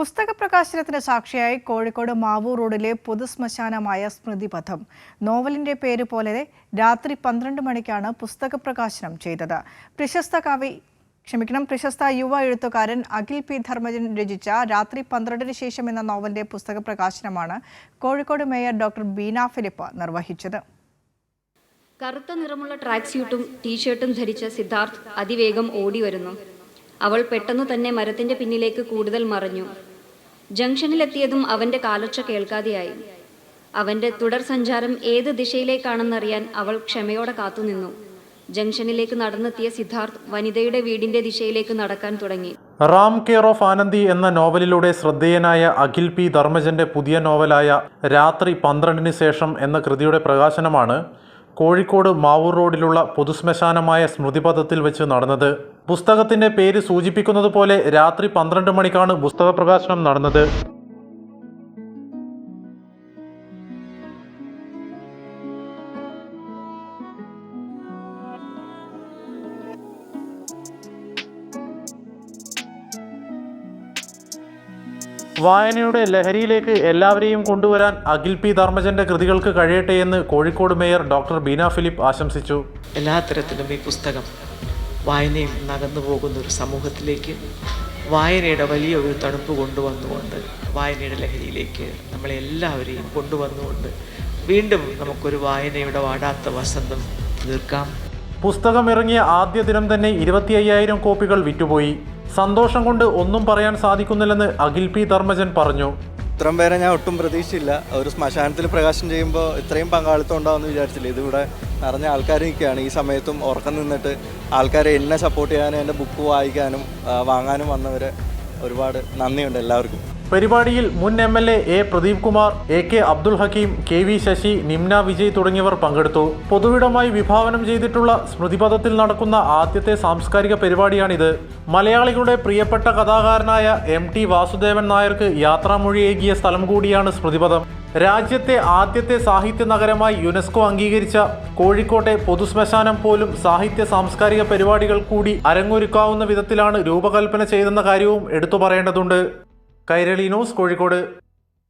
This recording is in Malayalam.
പുസ്തക പ്രകാശനത്തിന് സാക്ഷിയായി കോഴിക്കോട് മാവൂർ റോഡിലെ പൊതുശ്മശാനമായ സ്മൃതിപഥം. നോവലിന്റെ പേര് പോലെ രാത്രി 12 മണിക്കാണ് പുസ്തക പ്രകാശനം ചെയ്തത്. പ്രശസ്ത യുവ എഴുത്തുകാരൻ അഖിൽ പി ധർമ്മജൻ രചിച്ച രാത്രി 12-ന് ശേഷം എന്ന നോവലിന്റെ പുസ്തക പ്രകാശനമാണ് Kozhikode mayor doctor Beena Philip നിർവഹിച്ചത്. കറുത്ത നിറമുള്ള ട്രാക്ക് സ്യൂട്ടും ടീഷർട്ടും ധരിച്ച സിദ്ധാർത്ഥ് അതിവേഗം ഓടി വരുന്നു. അവൾ പെട്ടെന്നു തന്നെ മരത്തിന്റെ പിന്നിലേക്ക് കൂടുതൽ മറഞ്ഞു. ജംഗ്ഷനിലെത്തിയതും അവന്റെ കാലൊച്ച കേൾക്കാതെയായി. അവന്റെ തുടർ സഞ്ചാരം ഏത് ദിശയിലേക്കാണെന്നറിയാൻ അവൾ ക്ഷമയോടെ കാത്തുനിന്നു. ജംഗ്ഷനിലേക്ക് നടന്നെത്തിയ സിദ്ധാർത്ഥ് വനിതയുടെ വീടിന്റെ ദിശയിലേക്ക് നടക്കാൻ തുടങ്ങി. റാം കെയർ ഓഫ് ആനന്ദി എന്ന നോവലിലൂടെ ശ്രദ്ധേയനായ അഖിൽ പി ധർമ്മജന്റെ പുതിയ നോവലായ രാത്രി 12-ന് ശേഷം എന്ന കൃതിയുടെ പ്രകാശനമാണ് കോഴിക്കോട് മാവൂർ റോഡിലുള്ള പൊതുശ്മശാനമായ സ്മൃതിപഥത്തിൽ വെച്ച് നടന്നത്. പുസ്തകത്തിന്റെ പേര് സൂചിപ്പിക്കുന്നത് പോലെ രാത്രി 12 മണിക്കാണ് പുസ്തക പ്രകാശനം നടന്നത്. വായനയുടെ ലഹരിയിലേക്ക് എല്ലാവരെയും കൊണ്ടുവരാൻ അഖിൽ പി ധർമ്മജന്റെ കൃതികൾക്ക് കഴിയട്ടെ എന്ന് Kozhikode mayor doctor Beena Philip ആശംസിച്ചു. എല്ലാ തരത്തിലും ഈ പുസ്തകം വായനയിൽ നകന്നു പോകുന്ന ഒരു സമൂഹത്തിലേക്ക് വായനയുടെ വലിയൊരു തണുപ്പ് കൊണ്ടുവന്നുകൊണ്ട് വായനയുടെ ലഹരിയിലേക്ക് നമ്മളെല്ലാവരെയും കൊണ്ടുവന്നുകൊണ്ട് വീണ്ടും നമുക്കൊരു വായനയുടെ വാടാത്ത വസന്തം തീർക്കാം. പുസ്തകം ഇറങ്ങിയ ആദ്യ ദിനം തന്നെ 25,000 കോപ്പികൾ വിറ്റുപോയി. സന്തോഷം കൊണ്ട് ഒന്നും പറയാൻ സാധിക്കുന്നില്ലെന്ന് അഖിൽ പി ധർമ്മജൻ പറഞ്ഞു. ഇത്രയും പേരെ ഞാൻ ഒട്ടും പ്രതീക്ഷയില്ല. ഒരു ശ്മശാനത്തിൽ പ്രകാശനം ചെയ്യുമ്പോൾ ഇത്രയും പങ്കാളിത്തം ഉണ്ടാവുമെന്ന് വിചാരിച്ചില്ല. ഇതിവിടെ നിറഞ്ഞ ആൾക്കാർ നിൽക്കുകയാണ്. ഈ സമയത്തും ഉറക്കം നിന്നിട്ട് ആൾക്കാരെ എന്നെ സപ്പോർട്ട് ചെയ്യാനും എൻ്റെ ബുക്ക് വായിക്കാനും വാങ്ങാനും വന്നവരെ ഒരുപാട് നന്ദിയുണ്ട് എല്ലാവർക്കും. പരിപാടിയിൽ മുൻ MLA A Pradeep Kumar, AK Abdul Hakeem, KV Sasi, Nimna Vijay തുടങ്ങിയവർ പങ്കെടുത്തു. പൊതുവിടമായി വിഭാവനം ചെയ്തിട്ടുള്ള സ്മൃതിപഥത്തിൽ നടക്കുന്ന ആദ്യത്തെ സാംസ്കാരിക പരിപാടിയാണിത്. മലയാളികളുടെ പ്രിയപ്പെട്ട കഥാകാരനായ MT വാസുദേവൻ നായർക്ക് യാത്രാമൊഴിയേകിയ സ്ഥലം കൂടിയാണ് സ്മൃതിപഥം. രാജ്യത്തെ ആദ്യത്തെ സാഹിത്യ നഗരമായി യുനെസ്കോ അംഗീകരിച്ച കോഴിക്കോട്ടെ പൊതുശ്മശാനം പോലും സാഹിത്യ സാംസ്കാരിക പരിപാടികൾ കൂടി അരങ്ങൊരുക്കാവുന്ന വിധത്തിലാണ് രൂപകൽപ്പന ചെയ്തെന്ന കാര്യവും എടുത്തു പറയേണ്ടതുണ്ട്. കൈരളി ന്യൂസ്, കോഴിക്കോട്.